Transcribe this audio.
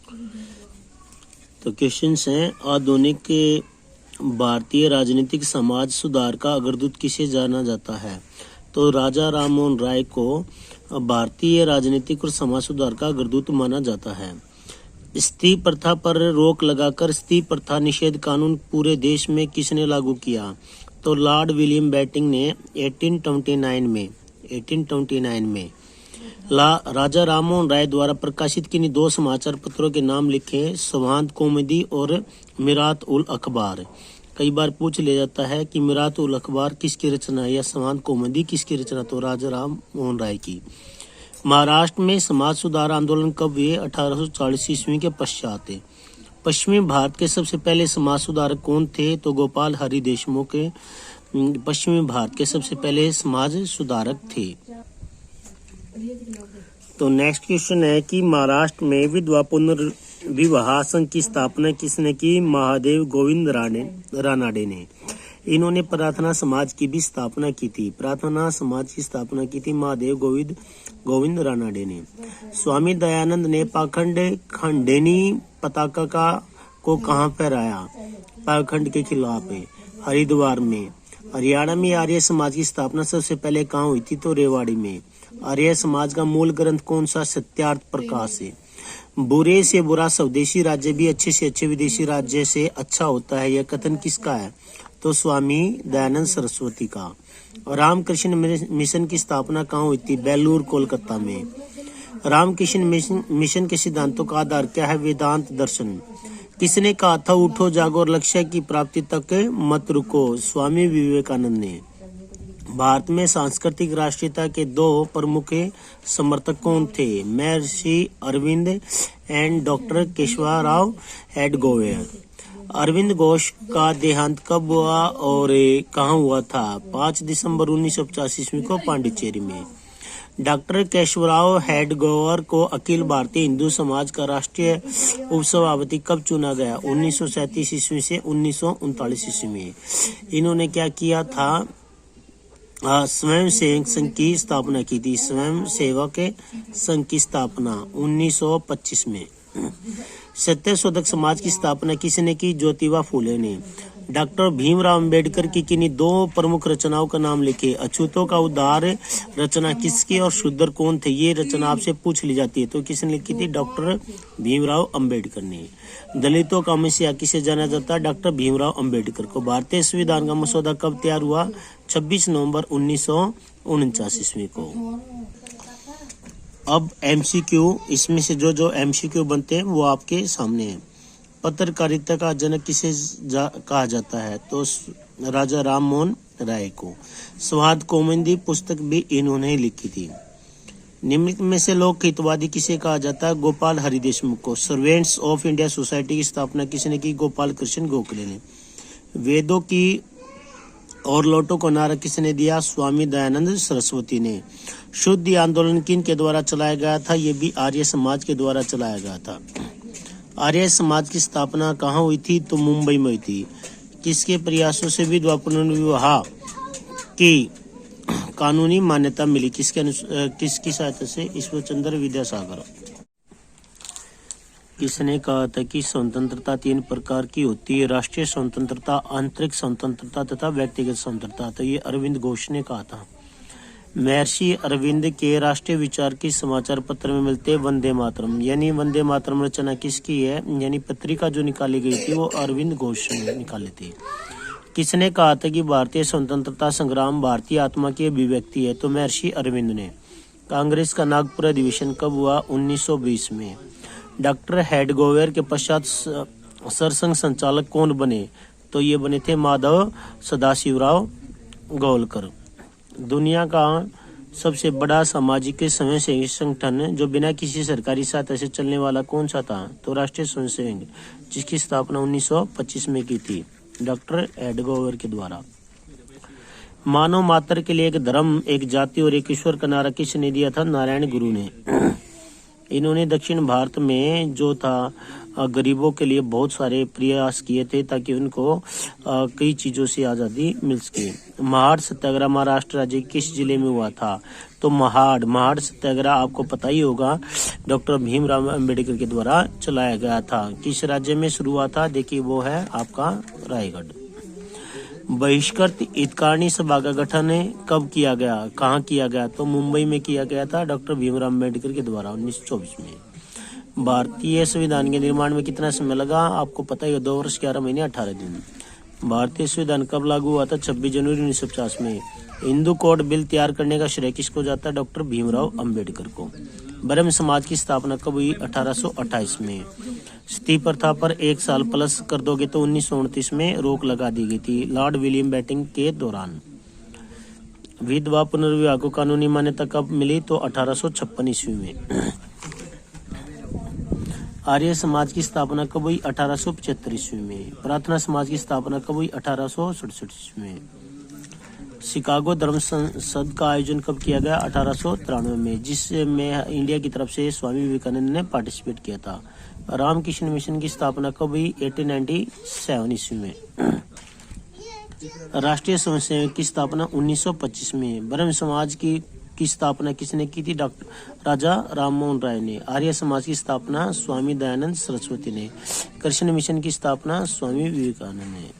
तो क्वेश्चंस हैं, आधुनिक भारतीय राजनीतिक समाज सुधार का अग्रदूत किसे जाना जाता है? तो राजा राममोहन राय को भारतीय राजनीतिक और समाज सुधार का अग्रदूत माना जाता है। स्त्री प्रथा पर रोक लगाकर स्त्री प्रथा निषेध कानून पूरे देश में किसने लागू किया? तो लॉर्ड विलियम बेंटिंक ने 1829 में राजा राममोहन राय द्वारा प्रकाशित किन्हीं दो समाचार पत्रों के नाम लिखे, संवाद कौमुदी और मिरात उल अखबार। कई बार पूछ लिया जाता है कि मिरात उल अखबार किसकी रचना है या संवाद कौमुदी किसकी रचना? तो राजा राममोहन राय की। महाराष्ट्र में समाज सुधार आंदोलन कब हुए? 1840 ईस्वी के पश्चात। पश्चिमी भारत के सबसे पहले समाज सुधारक कौन थे? तो गोपाल हरि देशमुख के पश्चिमी भारत के सबसे पहले समाज सुधारक थे। तो नेक्स्ट क्वेश्चन है कि महाराष्ट्र में विधवा पुनर्विवाह संघ की स्थापना किसने की? महादेव गोविंद रानाडे ने। इन्होंने प्रार्थना समाज की भी स्थापना की थी। प्रार्थना समाज की स्थापना की थी महादेव गोविंद रानाडे ने। स्वामी दयानंद ने पाखंड खंडेनी पताका को कहाँ फहराया? पाखंड के खिलाफ है, हरिद्वार में। हरियाणा में आर्य समाज की स्थापना सबसे पहले कहाँ हुई थी? तो रेवाड़ी में। आर्य समाज का मूल ग्रंथ कौन सा? सत्यार्थ प्रकाश है। बुरे से बुरा स्वदेशी राज्य भी अच्छे से अच्छे विदेशी राज्य से अच्छा होता है, यह कथन किसका है? तो स्वामी दयानंद सरस्वती का। रामकृष्ण मिशन की स्थापना कहाँ हुई थी? बेलूर कोलकाता में। रामकृष्ण मिशन के सिद्धांतों का आधार क्या है? वेदांत दर्शन। किसने कहा था उठो जागो और लक्ष्य की प्राप्ति तक मत रुको? स्वामी विवेकानंद ने। भारत में सांस्कृतिक राष्ट्रीयता के दो प्रमुख समर्थक कौन थे? महर्षि अरविंद एंड डॉक्टर केशवराव हेडगेवार। अरविंद घोष का देहांत कब हुआ और कहाँ हुआ था? 5 दिसंबर 1985 ईस्वी को पांडिचेरी में। डॉक्टर केशवराव हेडगेवार को अखिल भारतीय हिंदू समाज का राष्ट्रीय उपसभापति कब चुना गया? 1937 ईस्वी से 1939 ईस्वी में। इन्होंने क्या किया था? स्वयं सेवक संघ की स्थापना की थी। स्वयं सेवक संघ की स्थापना 1925 में। सत्यशोधक समाज की स्थापना किसने की? ज्योतिबा फूले ने। डॉक्टर भीमराव अंबेडकर की किन्हीं दो प्रमुख रचनाओं का नाम लिखे। अछूतों का उद्धार रचना किसकी और शूद्र कौन थे? ये रचना आपसे पूछ ली जाती है। तो किसने लिखी थी? डॉक्टर भीमराव अंबेडकर ने। दलितों का मसीहा किसे जाना जाता है? डॉक्टर भीमराव अंबेडकर को। भारतीय संविधान का मसौदा कब तैयार हुआ? 26 नवंबर 1949 ईस्वी को। अब MCQ, इसमें से जो MCQ बनते हैं वो आपके सामने हैं। पत्रकारिता का जनक किसे कहा जाता है? तो राजा राममोहन राय को। संवाद कौमुदी पुस्तक भी इन्होंने लिखी थी। निम्नलिखित में से लोक हितवादी किसे कहा जाता है? गोपाल हरि देशमुख को। सर्वेंट्स ऑफ इंडिया सोसाइटी की स्थापना किसने की? गोपाल कृष्ण गोखले ने। वेदों की और लोटों को नारा किसने दिया? स्वामी दयानंद सरस्वती ने। शुद्ध आंदोलन किन के द्वारा चलाया गया था? ये भी आर्य समाज के द्वारा चलाया गया था। आर्य समाज की स्थापना कहाँ हुई थी? तो मुंबई में हुई थी। किसके प्रयासों से विधवा पुनर्विवाह की कानूनी मान्यता मिली? किसकी सहायता से? ईश्वरचंद्र विद्यासागर। किसने कहा था कि स्वतंत्रता 3 प्रकार की होती है? राष्ट्रीय स्वतंत्रता, आंतरिक स्वतंत्रता तथा व्यक्तिगत स्वतंत्रता। तो ये अरविंद घोष ने कहा था। महर्षि अरविंद के राष्ट्रीय विचार की समाचार पत्र में मिलते वंदे मातरम, यानी वंदे मातरम रचना किसकी है? यानी पत्रिका जो निकाली गई थी वो अरविंद घोष ने निकाली थी। किसने कहा था कि भारतीय स्वतंत्रता संग्राम भारतीय आत्मा की अभिव्यक्ति है? तो महर्षि अरविंद ने। कांग्रेस का नागपुर अधिवेशन कब हुआ? 1920 में। डॉक्टर हेडगेवार के पश्चात सरसंघ संचालक कौन बने? तो ये बने थे माधव सदाशिवराव गोलकर। दुनिया का सबसे बड़ा सामाजिक स्वयंसेवी संगठन जो बिना किसी सरकारी सहायता से चलने वाला कौन सा था? तो राष्ट्रीय स्वयंसेवक, जिसकी स्थापना 1925 में की थी डॉक्टर हेडगेवार के द्वारा। मानव मात्र के लिए एक धर्म, एक जाति और एक ईश्वर का नारा किसने दिया था? नारायण गुरु ने। इन्होंने दक्षिण भारत में जो था गरीबों के लिए बहुत सारे प्रयास किए थे ताकि उनको कई चीज़ों से आज़ादी मिल सके। महाड़ सत्याग्रह महाराष्ट्र राज्य के किस जिले में हुआ था? तो महाड़ सत्याग्रह आपको पता ही होगा, डॉक्टर भीमराव अंबेडकर के द्वारा चलाया गया था। किस राज्य में शुरू हुआ था? देखिए वो है आपका रायगढ़। बहिष्कृत हितकारिणी सभा का गठन कब किया गया, कहाँ किया गया? तो मुंबई में किया गया था डॉक्टर भीमराव अंबेडकर के द्वारा 1924 में। भारतीय संविधान के निर्माण में कितना समय लगा? आपको पता ही है, 2 वर्ष 11 महीने 18 दिन। भारतीय संविधान कब लागू हुआ था? 26 जनवरी 1950 में। हिंदू कोड बिल तैयार करने का श्रेय किसको जाता है? डॉक्टर भीमराव अंबेडकर को। ब्रह्म समाज की स्थापना कब हुई? 1828 में। सती प्रथा पर 1 साल प्लस कर दोगे तो 1929 में रोक लगा दी गई थी लॉर्ड विलियम बेंटिंग के दौरान। विधवा पुनर्विवाह को कानूनी मान्यता कब मिली? तो 1856 ईस्वी में। आर्य समाज की स्थापना कब हुई? 1875 ईस्वी में। प्रार्थना समाज की स्थापना कब हुई? 1867 ईस्वी में। शिकागो धर्म संसद का आयोजन कब किया गया? 1893 में, जिसमें इंडिया की तरफ से स्वामी विवेकानंद ने पार्टिसिपेट किया था। रामकृष्ण मिशन की स्थापना कब हुई? 1897 ईस्वी में। राष्ट्रीय स्वयंसेवक की स्थापना 1925 में। ब्रह्म समाज की स्थापना किसने की थी? डॉक्टर राजा राममोहन राय ने। आर्य समाज की स्थापना स्वामी दयानंद सरस्वती ने। कृष्ण मिशन की स्थापना स्वामी विवेकानंद ने।